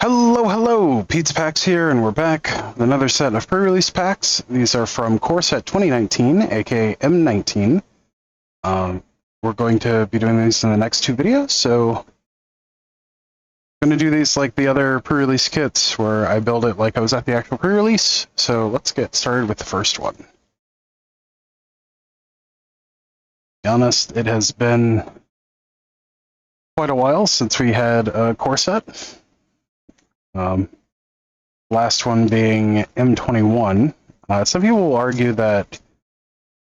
Hello, hello! Pizza Packs here, and we're back with another set of pre-release packs. These are from Core Set 2019, aka M19. We're going to be doing these in the next two videos, so I'm going to do these like the other pre-release kits, where I build it like I was at the actual pre-release. So let's get started with the first one. To be honest, it has been quite a while since we had a Core Set. Last one being M21. Some people will argue that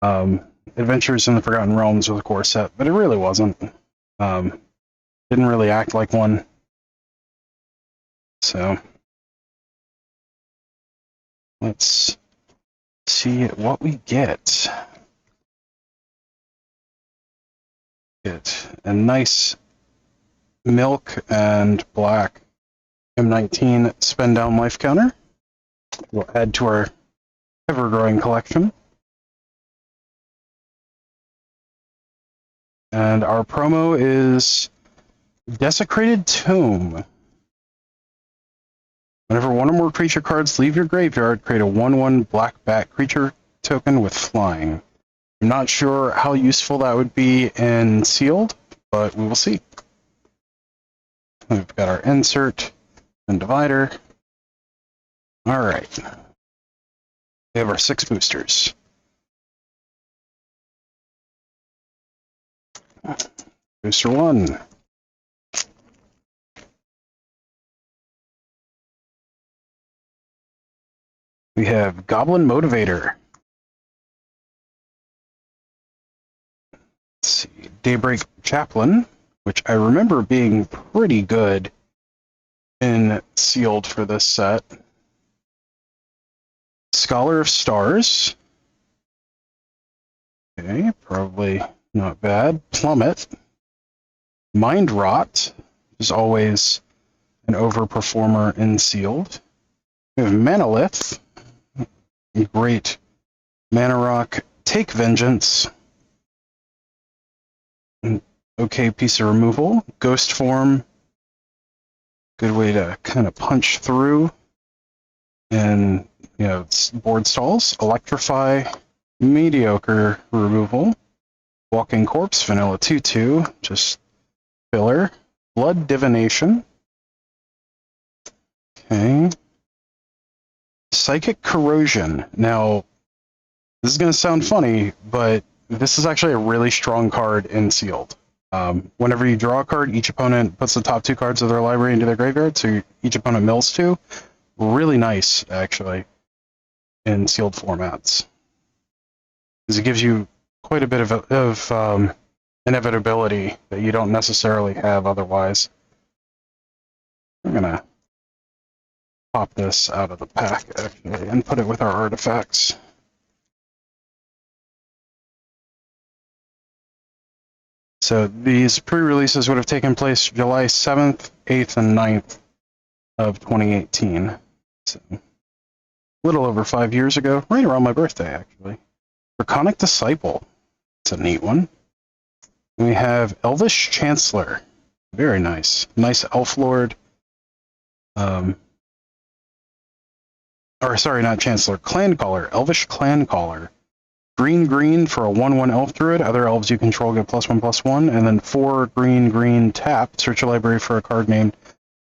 Adventures in the Forgotten Realms was a core set, but it really wasn't. Didn't really act like one. So let's see what we get. Get a nice milk and black M19 spend down life counter. We'll add to our ever-growing collection. And our promo is Desecrated Tomb. Whenever one or more creature cards leave your graveyard, create a 1/1 black bat creature token with flying. I'm not sure how useful that would be in sealed, but we will see. We've got our insert and divider. Alright. We have our 6 boosters. Booster 1. We have Goblin Motivator. Let's see. Daybreak Chaplain, which I remember being pretty good in sealed for this set. Scholar of Stars. Okay, probably not bad. Plummet. Mind Rot is always an overperformer in sealed. We have Manalith. Great. Mana Rock. Take Vengeance. Okay piece of removal. Ghost Form. Good way to kind of punch through and, you know, board stalls. Electrify. Mediocre removal. Walking Corpse. Vanilla 2/2. Just filler. Blood Divination. Okay. Psychic Corrosion. Now, this is going to sound funny, but this is actually a really strong card in sealed. Whenever you draw a card, each opponent puts the top 2 cards of their library into their graveyard, so each opponent mills 2. Really nice, actually, in sealed formats. Because it gives you quite a bit of inevitability that you don't necessarily have otherwise. I'm going to pop this out of the pack, actually, and put it with our artifacts. So these pre-releases would have taken place July 7th, 8th, and 9th of 2018. So a little over 5 years ago, right around my birthday, actually. Draconic Disciple. It's a neat one. We have Elvish Chancellor. Very nice. Nice Elf Lord. Or sorry, not Chancellor. Clan Caller. Elvish Clan Caller. Green for a 1/1 Elf Druid. Other elves you control get +1/+1. And then 4 green tap. Search your library for a card named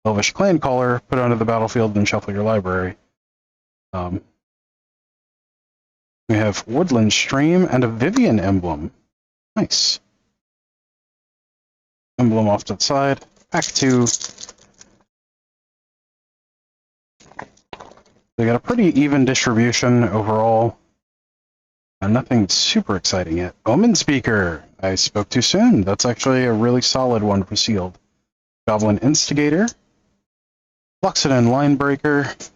Elvish Clan Caller. Put it onto the battlefield and shuffle your library. We have Woodland Stream and a Vivian emblem. Nice. Emblem off to the side. Back to. They got a pretty even distribution overall. Nothing super exciting yet. Omen Speaker. I spoke too soon. That's actually a really solid one for sealed. Goblin Instigator. Fluxidon Linebreaker.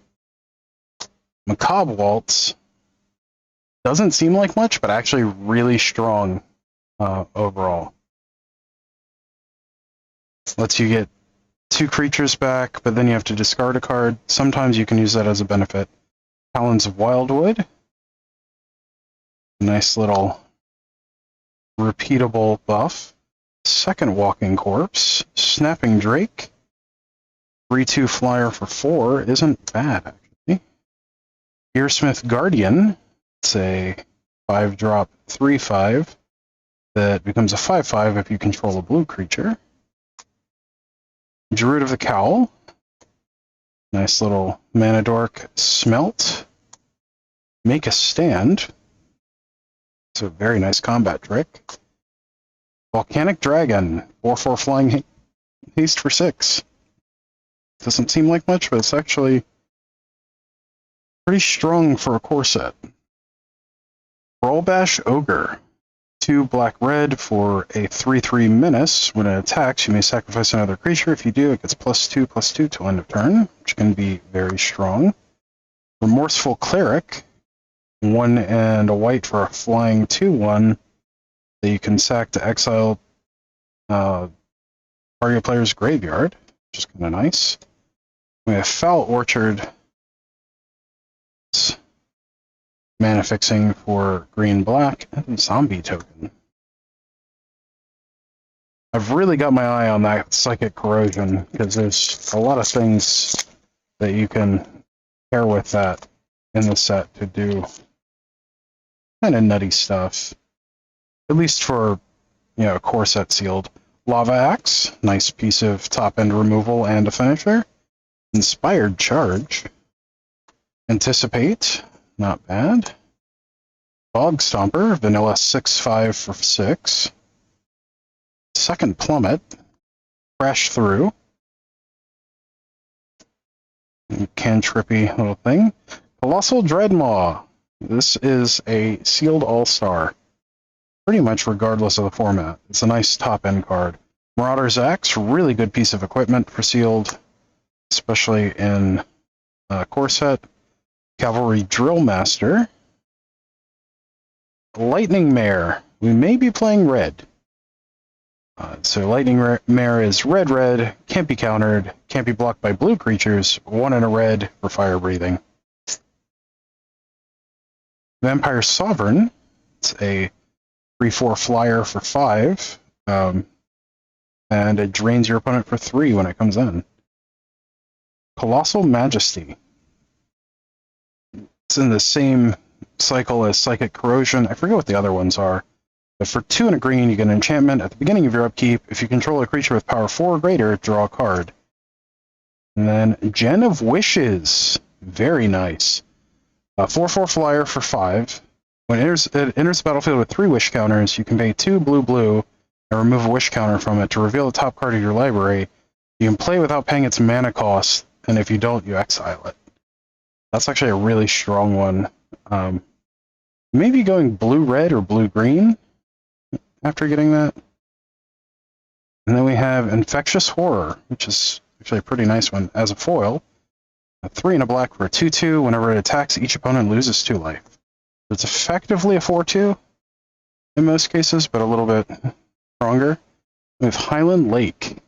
Macabre Waltz. Doesn't seem like much, but actually really strong overall. Lets you get 2 creatures back, but then you have to discard a card. Sometimes you can use that as a benefit. Talons of Wildwood. Nice little repeatable buff. Second Walking Corpse. Snapping Drake. 3/2 flyer for 4 isn't bad, actually. Earsmith Guardian, it's a 5-drop 3/5 that becomes a 5/5 if you control a blue creature. Druid of the Cowl, nice little mana dork. Smelt, Make a Stand, it's a very nice combat trick. Volcanic Dragon, 4/4 flying haste for 6. Doesn't seem like much, but it's actually pretty strong for a core set. Rollbash Ogre, 2 black-red for a 3/3 menace. When it attacks, you may sacrifice another creature. If you do, it gets +2/+2 till end of turn, which can be very strong. Remorseful Cleric, 1 and a white for a flying 2/1 that you can sack to exile target player's graveyard, which is kind of nice. We have Foul Orchard, mana fixing for green-black, and zombie token. I've really got my eye on that Psychic Corrosion, because there's a lot of things that you can pair with that in the set to do kind of nutty stuff. At least for, a core set sealed. Lava Axe, nice piece of top-end removal and a finisher. Inspired Charge. Anticipate, not bad. Bog Stomper, vanilla 6/5 for 6. Second Plummet, Crash Through. Cantrippy little thing. Colossal Dreadmaw. This is a sealed all-star, pretty much regardless of the format. It's a nice top-end card. Marauder's Axe, really good piece of equipment for sealed, especially in core set. Cavalry Drill Master. Lightning Mare. We may be playing red. So Lightning Mare is red, can't be countered, can't be blocked by blue creatures, 1 and a red for fire breathing. Vampire Sovereign. It's a 3/4 flyer for 5, and it drains your opponent for 3 when it comes in. Colossal Majesty. It's in the same cycle as Psychic Corrosion. I forget what the other ones are. But for 2 and a green, you get an enchantment. At the beginning of your upkeep, if you control a creature with power 4 or greater, draw a card. And then Gen of Wishes. Very nice. 4/4 flyer for 5. When it enters the battlefield with 3 wish counters, you can pay 2 blue and remove a wish counter from it to reveal the top card of your library. You can play without paying its mana cost, and if you don't, you exile it. That's actually a really strong one. Maybe going blue-red or blue-green after getting that. And then we have Infectious Horror, which is actually a pretty nice one as a foil. A 3 and a black for a 2/2. Whenever it attacks, each opponent loses 2 life. It's effectively a 4/2 in most cases, but a little bit stronger. We have Highland Lake,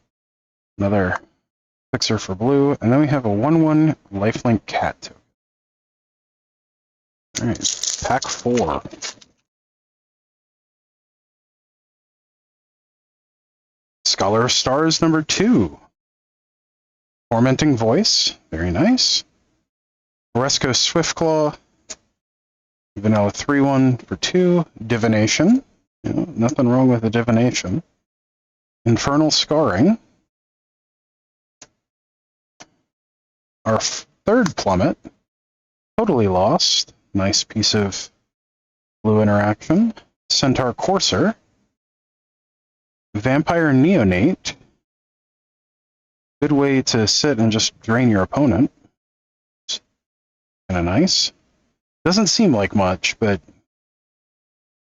another fixer for blue, and then we have a 1/1 lifelink cat token. All right, pack 4. Scholar of Stars number 2. Tormenting Voice, very nice. Oresco Swiftclaw, vanilla 3/1 for 2. Divination, nothing wrong with the Divination. Infernal Scarring. Our third Plummet, Totally Lost, nice piece of blue interaction. Centaur Courser. Vampire Neonate. Good way to sit and just drain your opponent. Kind of nice. Doesn't seem like much, but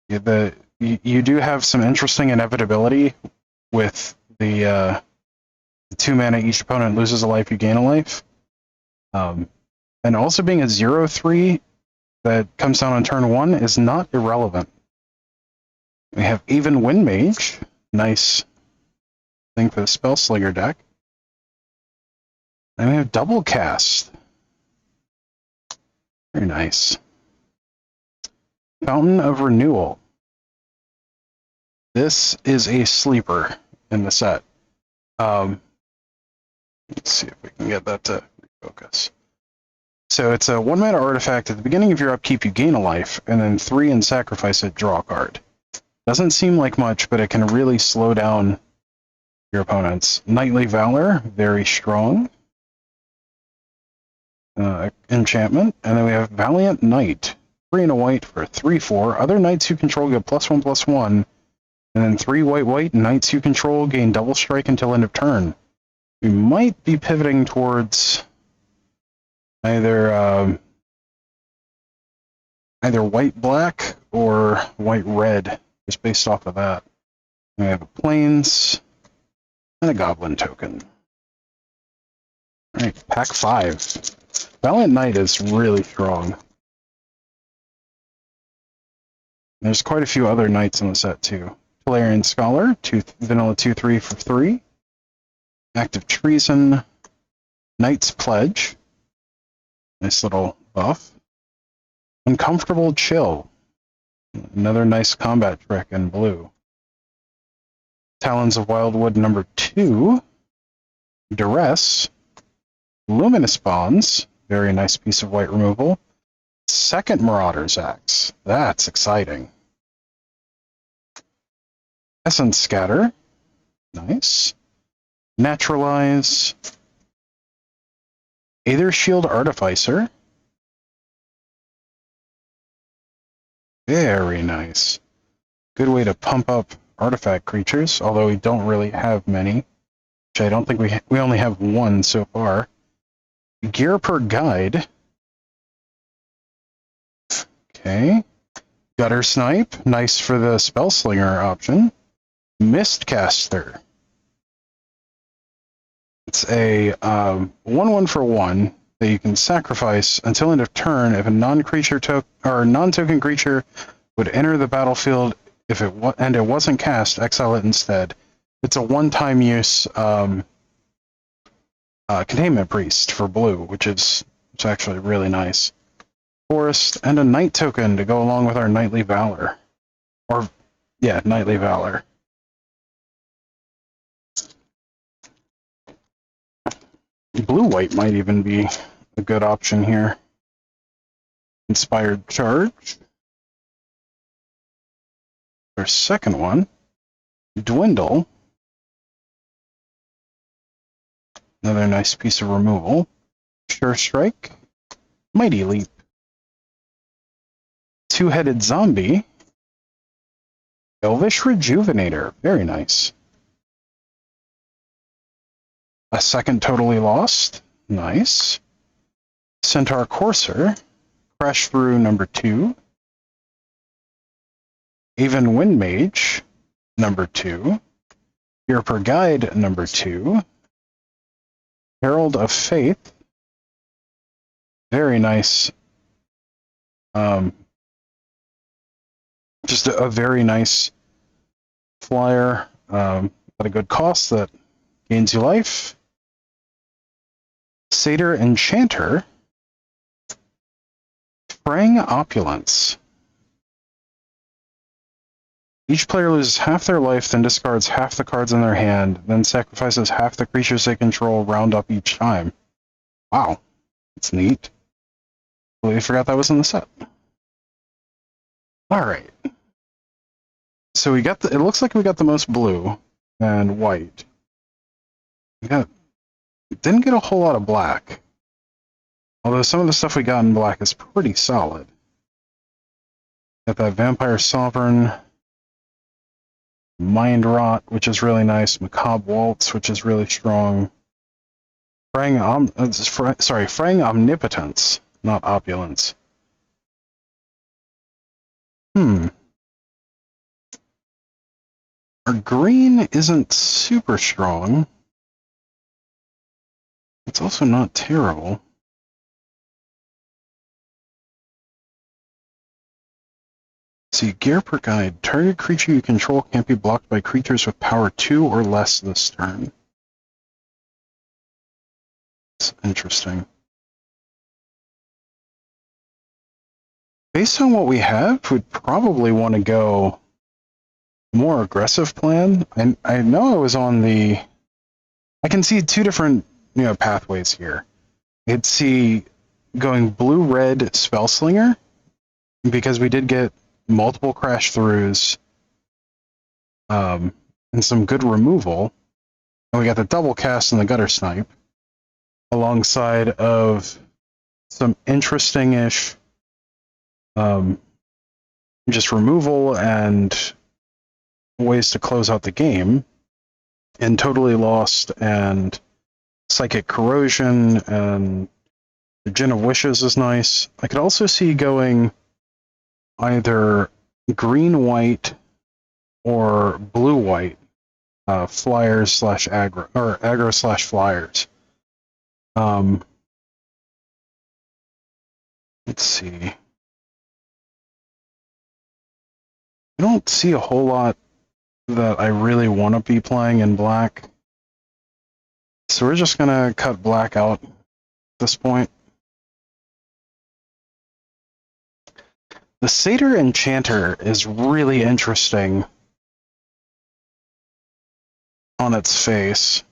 you do have some interesting inevitability with the 2 mana each opponent loses a life, you gain a life. And also being a 0/3 that comes down on turn 1 is not irrelevant. We have Even Windmage. Nice thing for the Spellslinger deck. And we have Double Cast. Very nice. Fountain of Renewal. This is a sleeper in the set. Let's see if we can get that to refocus. So it's a 1-mana artifact. At the beginning of your upkeep, you gain a life, and then 3 and sacrifice it, draw a card. Doesn't seem like much, but it can really slow down your opponents. Knightly Valor, very strong. Enchantment. And then we have Valiant Knight. 3 and a white for 3/4. Other knights you control get +1/+1. And then 3 white knights you control gain double strike until end of turn. We might be pivoting towards either white-black or white-red, just based off of that. We have a Plains and a Goblin token. All right, pack 5. Valiant Knight is really strong. There's quite a few other knights in the set, too. Tolarian Scholar, vanilla 2/3 for 3. Act of Treason. Knight's Pledge. Nice little buff. Uncomfortable Chill. Another nice combat trick in blue. Talons of Wildwood number 2. Duress. Luminous Bonds. Very nice piece of white removal. Second Marauder's Axe. That's exciting. Essence Scatter. Nice. Naturalize. Aether Shield Artificer. Very nice. Good way to pump up artifact creatures, although we don't really have many. Which I don't think we only have 1 so far. Gear per Guide. Okay. Gutter Snipe, nice for the Spellslinger option. Mistcaster. It's a 1/1 for 1 that you can sacrifice until end of turn if a non-token creature would enter the battlefield and it wasn't cast, exile it instead. It's a one-time use Containment Priest for blue, which is actually really nice. Forest, and a Knight token to go along with our Knightly Valor. Knightly Valor. Blue-white might even be a good option here. Inspired Charge. Our second one. Dwindle. Another nice piece of removal. Sure Strike. Mighty Leap. Two-Headed Zombie. Elvish Rejuvenator. Very nice. A second Totally Lost. Nice. Centaur Courser. Crash Through number 2. Aven Windmage. Number 2. Gear per Guide. Number 2. Herald of Faith. Very nice. Just a very nice flyer at a good cost that gains you life. Satyr Enchanter. Fraying Opulence. Each player loses half their life, then discards half the cards in their hand, then sacrifices half the creatures they control, round up each time. Wow, that's neat. Completely forgot that was in the set. Alright. So it looks like we got the most blue and white. Didn't get a whole lot of black. Although some of the stuff we got in black is pretty solid. Got that Vampire Sovereign, Mind Rot, which is really nice, Macabre Waltz, which is really strong. Fraying Omnipotence, not Opulence. Our green isn't super strong. It's also not terrible. See, Gear per Guide. Target creature you control can't be blocked by creatures with power 2 or less this turn. It's interesting. Based on what we have, we'd probably want to go more aggressive plan. And I know I was on the... I can see two different pathways here. You could see going blue-red Spellslinger, because we did get multiple crash throughs, and some good removal. And we got the double cast and the gutter snipe, alongside of some interesting-ish just removal and ways to close out the game, and Totally Lost and Psychic Corrosion, and the Gin of Wishes is nice. I could also see going either green-white or blue-white flyers slash aggro, or aggro slash flyers. Let's see. I don't see a whole lot that I really want to be playing in black, so we're just gonna cut black out at this point. The Satyr Enchanter is really interesting on its face.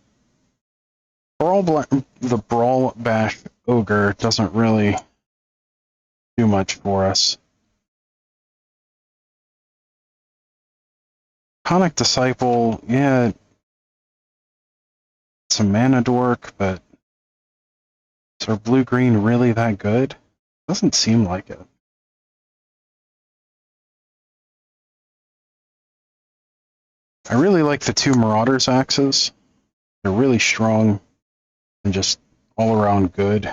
The Brawl Bash Ogre doesn't really do much for us. Conic Disciple, yeah, it's a mana dork, but is our blue-green really that good? Doesn't seem like it. I really like the two Marauders axes. They're really strong and just all around good.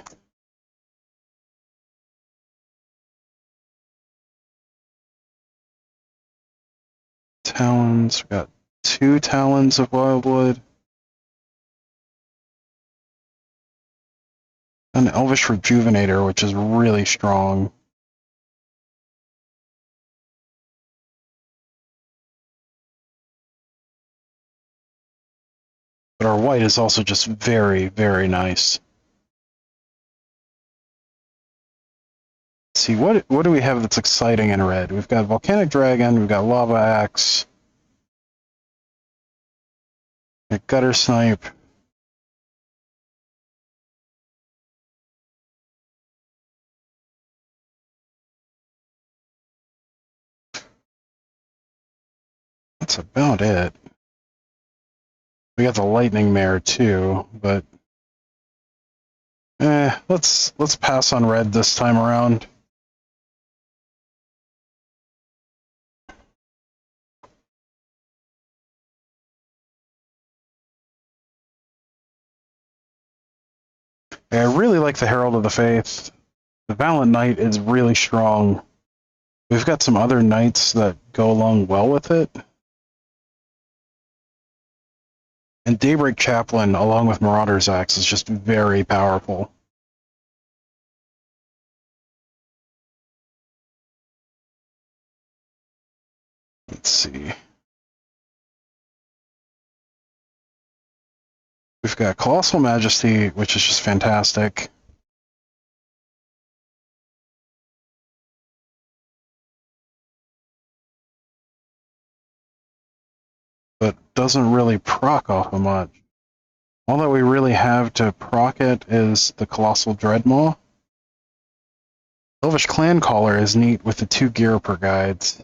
Talons, we got 2 Talons of Wildwood. An Elvish Rejuvenator, which is really strong. But our white is also just very, very nice. Let's see, what do we have that's exciting in red? We've got Volcanic Dragon, we've got Lava Axe, we've got Gutter Snipe. That's about it. We got the Lightning Mare too, but let's pass on red this time around. I really like the Herald of the Faith. The Valiant Knight is really strong. We've got some other knights that go along well with it. And Daybreak Chaplain, along with Marauder's Axe, is just very powerful. Let's see. We've got Colossal Majesty, which is just fantastic. But doesn't really proc off of much. All that we really have to proc it is the Colossal Dreadmaw. Elvish Clan Caller is neat with the 2 gear per guides.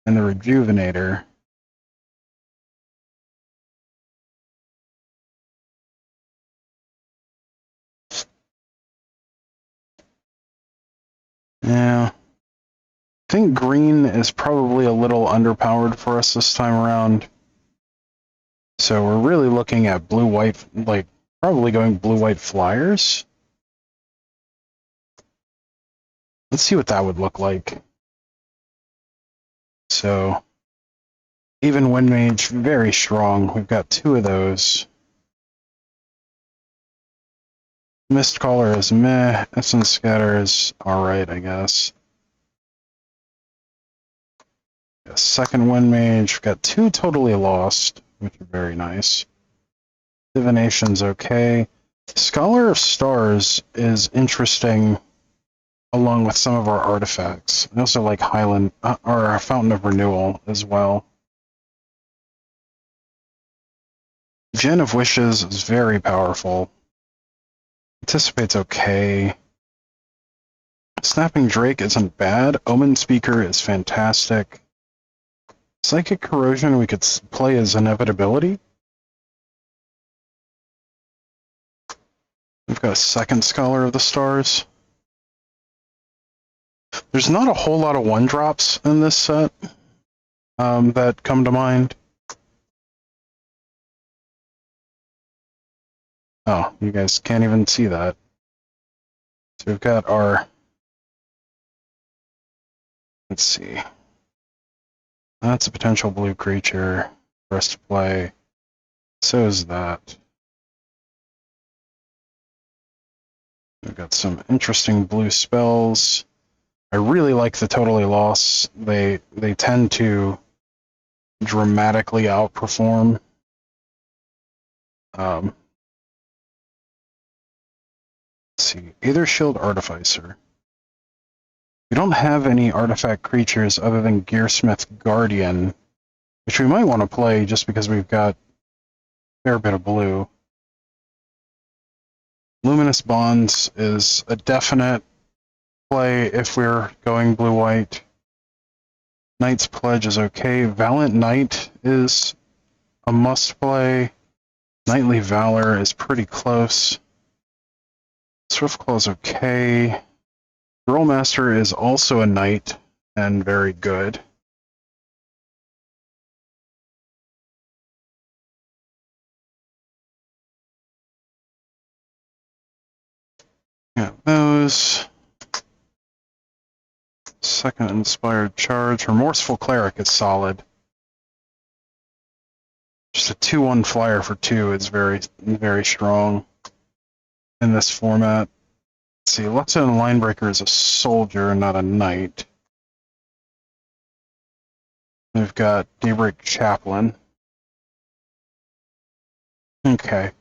And the Rejuvenator. Yeah. I think green is probably a little underpowered for us this time around. So we're really looking at blue-white, like, probably going blue-white flyers. Let's see what that would look like. So, even Wind Mage, very strong. We've got 2 of those. Mist Caller is meh. Essence Scatter is alright, I guess. A second Wind Mage. We've got 2 Totally Lost, which are very nice. Divination's okay. Scholar of Stars is interesting, along with some of our artifacts. I also like Highland, or Fountain of Renewal as well. Gin of Wishes is very powerful. Anticipate's okay. Snapping Drake isn't bad. Omen Speaker is fantastic. Psychic Corrosion we could play as Inevitability. We've got a second Scholar of the Stars. There's not a whole lot of one-drops in this set that come to mind. Oh, you guys can't even see that. So we've got our... Let's see. That's a potential blue creature for us to play. So is that. We've got some interesting blue spells. I really like the Totally Lost. They tend to dramatically outperform. Let's see. Aether Shield Artificer. We don't have any artifact creatures other than Gearsmith Guardian, which we might want to play just because we've got a fair bit of blue. Luminous Bonds is a definite play if we're going blue-white. Knight's Pledge is okay. Valiant Knight is a must-play. Knightly Valor is pretty close. Swiftclaw is okay. Girlmaster is also a knight and very good. Yeah, those. Second Inspired Charge. Remorseful Cleric is solid. Just a 2/1 flyer for 2 is very, very strong in this format. Let's see, Luxon Linebreaker is a soldier, not a knight. We've got Daybreak Chaplain. Okay.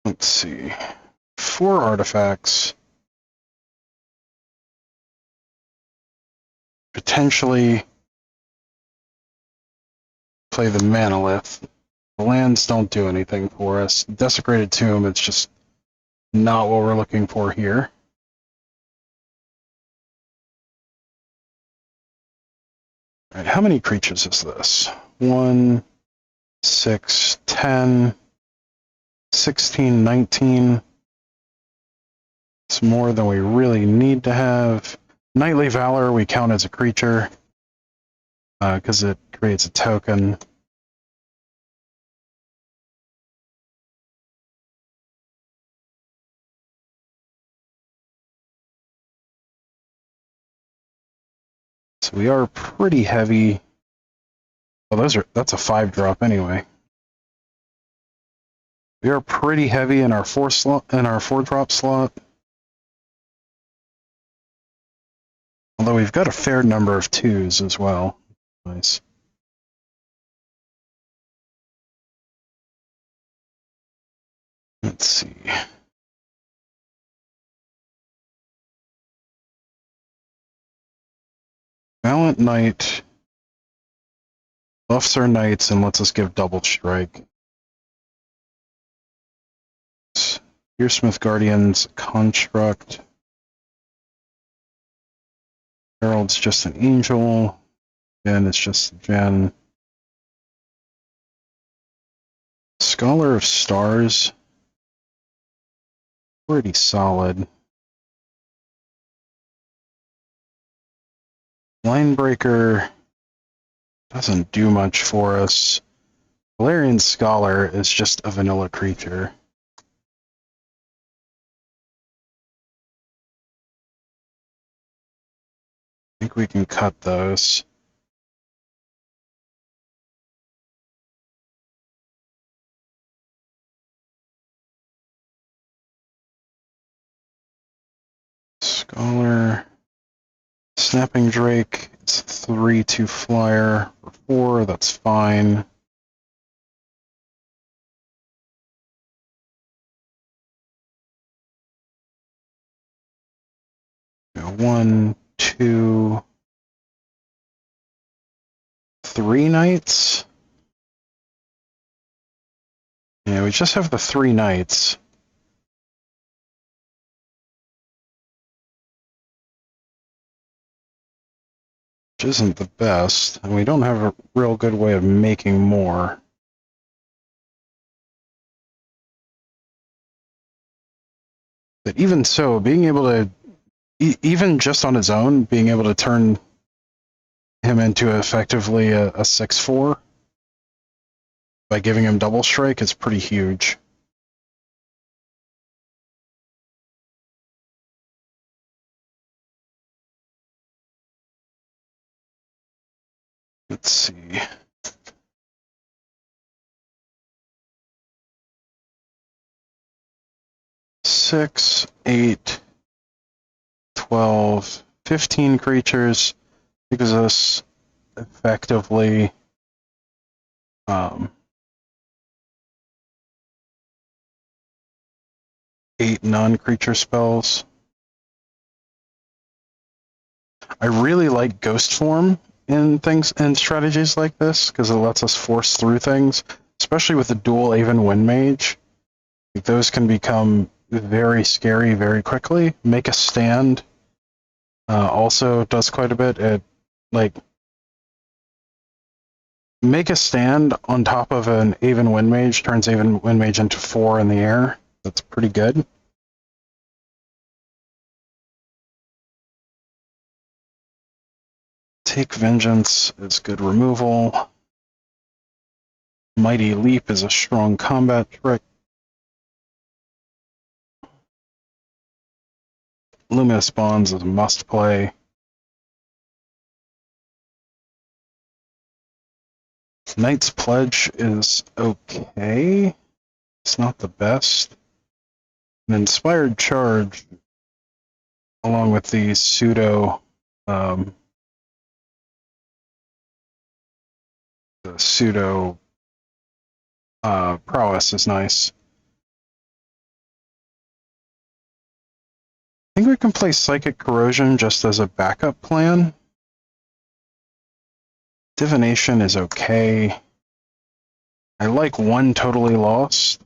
Let's see. 4 artifacts. Potentially play the Manolith. The lands don't do anything for us. Desecrated Tomb, it's just not what we're looking for here. All right, how many creatures is this? 1, 6, 10, 16, 19. It's more than we really need to have. Knightly Valor we count as a creature because it creates a token. So we are pretty heavy. Well, that's a 5-drop anyway. We are pretty heavy in our 4-drop slot. Although we've got a fair number of 2s as well. Nice. Let's see. Valiant Knight buffs our knights and lets us give double strike. Gearsmith Guardian's construct. Herald's just an angel. Again, it's just a gen. Scholar of Stars. Pretty solid. Linebreaker doesn't do much for us. Valerian Scholar is just a vanilla creature. I think we can cut those. Scholar. Snapping Drake. It's 3/2 flyer for 4. That's fine. 1, 2, 3 knights. Yeah, we just have the 3 knights. Which isn't the best, and we don't have a real good way of making more. But even so, being able to, even just on his own, being able to turn him into effectively a 6/4 by giving him double strike is pretty huge. Let's see. Six, 8, 12, 15 creatures gives us effectively 8 non-creature spells. I really like Ghost Form in things and strategies like this because it lets us force through things, especially with the dual Aven Wind Mage. Those can become very scary very quickly. Make a Stand also does quite a bit. It Make a Stand on top of an Aven Wind Mage turns Aven Wind Mage into 4 in the air. That's pretty good. Take Vengeance is good removal. Mighty Leap is a strong combat trick. Luminous Bonds is a must play. Knight's Pledge is okay. It's not the best. An Inspired Charge, along with the pseudo prowess is nice. I think we can play Psychic Corrosion just as a backup plan. Divination is okay. I like 1 Totally Lost.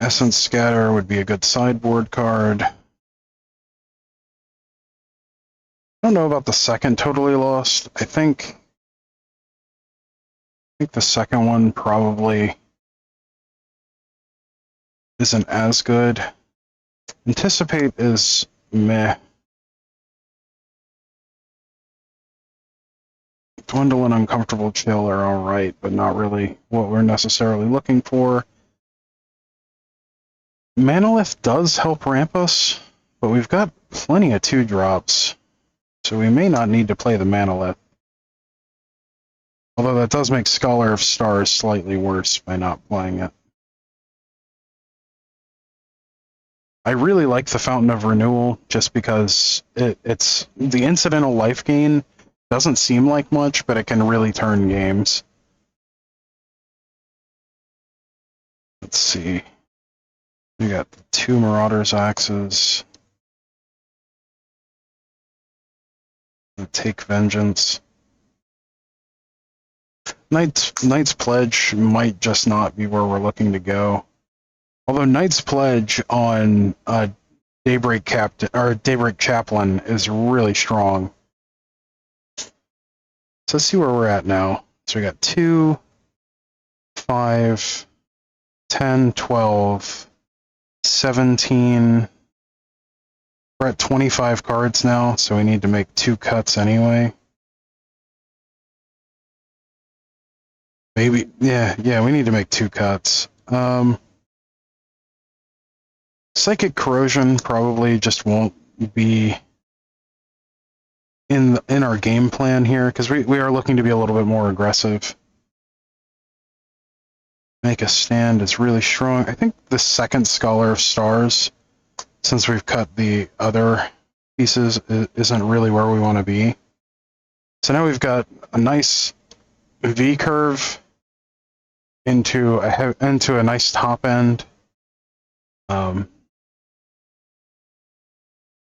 Essence Scatter would be a good sideboard card. I don't know about the second Totally Lost. I think the second one probably isn't as good. Anticipate is meh. Dwindle and Uncomfortable Chill are alright, but not really what we're necessarily looking for. Manolith does help ramp us, but we've got plenty of 2-drops, so we may not need to play the Manolith. Although that does make Scholar of Stars slightly worse by not playing it. I really like the Fountain of Renewal, just because it's the incidental life gain doesn't seem like much, but it can really turn games. Let's see. We got the 2 Marauders Axes. Take Vengeance. Knight's Pledge might just not be where we're looking to go. Although Knight's Pledge on Daybreak Chaplain is really strong. So let's see where we're at now. So we got 2, 5, 10, 12, 17. We're at 25 cards now, so we need to make 2 cuts anyway. Maybe, yeah, we need to make 2 cuts. Psychic Corrosion probably just won't be in our game plan here, because we are looking to be a little bit more aggressive. Make a Stand is really strong. I think the second Scholar of Stars, since we've cut the other pieces, isn't really where we want to be. So now we've got a nice V curve into a nice top end.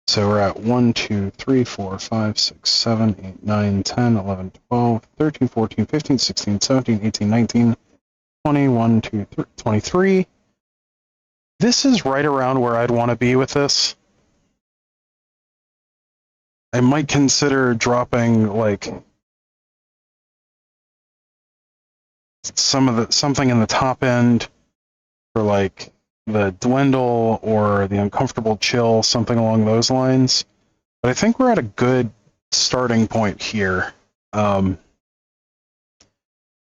So we're at 1, 2, 3, 4, 5, 6, 7, 8, 9, 10, 11, 12, 13, 14, 15, 16, 17, 18, 19, 20, 1, 2, 3, 23. This is right around where I'd want to be with this. I might consider dropping like something in the top end for like the dwindle or the uncomfortable chill, something along those lines. But I think we're at a good starting point here for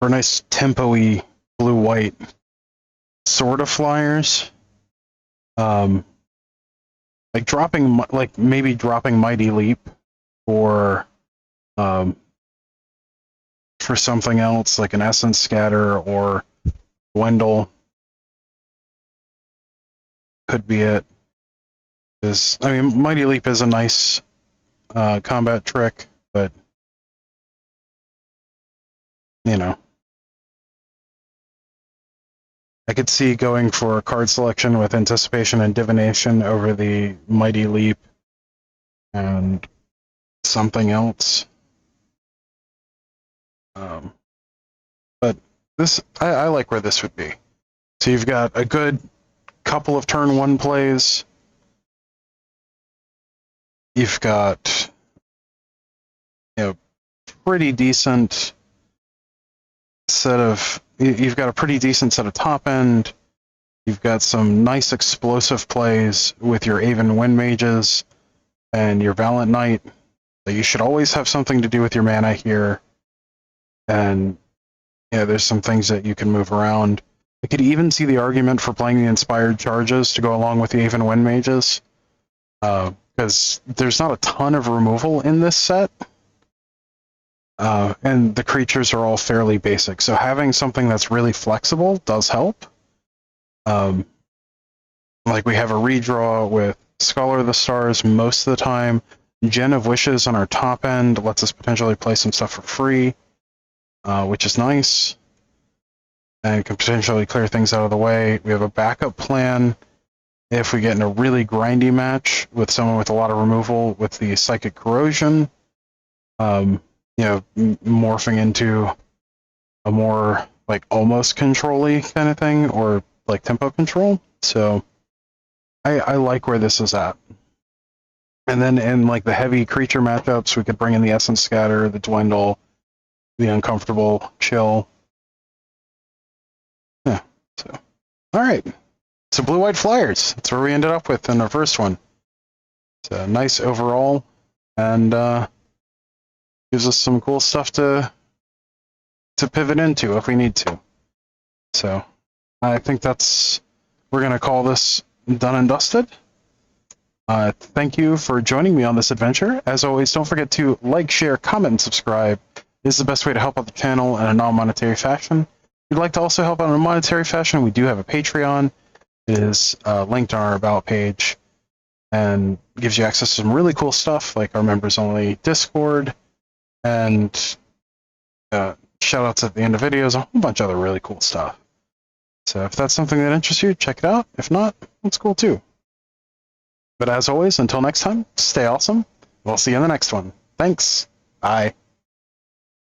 nice tempo-y blue-white sort of flyers. Like maybe dropping Mighty Leap for something else like an Essence Scatter or Dwindle could be it. Mighty Leap is a nice combat trick, but you know, I could see going for card selection with Anticipation and Divination over the Mighty Leap and something else. But this, I like where this would be. So you've got a good couple of turn 1 plays. You've got, pretty decent you've got a pretty decent set of top end. You've got some nice explosive plays with your Aven Wind Mages and your Valiant Knight. So you should always have something to do with your mana here. And there's some things that you can move around. I could even see the argument for playing the Inspired Charges to go along with the Aven Wind Mages. Because there's not a ton of removal in this set. And the creatures are all fairly basic. So having something that's really flexible does help. Like we have a redraw with Scholar of the Stars most of the time. Gen of Wishes on our top end lets us potentially play some stuff for free, which is nice. And can potentially clear things out of the way. We have a backup plan if we get in a really grindy match with someone with a lot of removal with the Psychic Corrosion. Morphing into a more like almost control-y kind of thing, or like tempo control. So I like where this is at. And then in like the heavy creature matchups, we could bring in the Essence Scatter, the Dwindle, the Uncomfortable Chill. Yeah. So all right. So blue-white flyers. That's where we ended up with in our first one. So nice overall, and gives us some cool stuff to pivot into if we need to. So I think we're going to call this done and dusted. Thank you for joining me on this adventure. As always, don't forget to like, share, comment, and subscribe. This is the best way to help out the channel in a non-monetary fashion. If you'd like to also help out in a monetary fashion, we do have a Patreon. It is linked on our About page and gives you access to some really cool stuff like our members-only Discord and shout-outs at the end of videos, a whole bunch of other really cool stuff. So if that's something that interests you, check it out. If not, that's cool too. But as always, until next time, stay awesome. We'll see you in the next one. Thanks. Bye.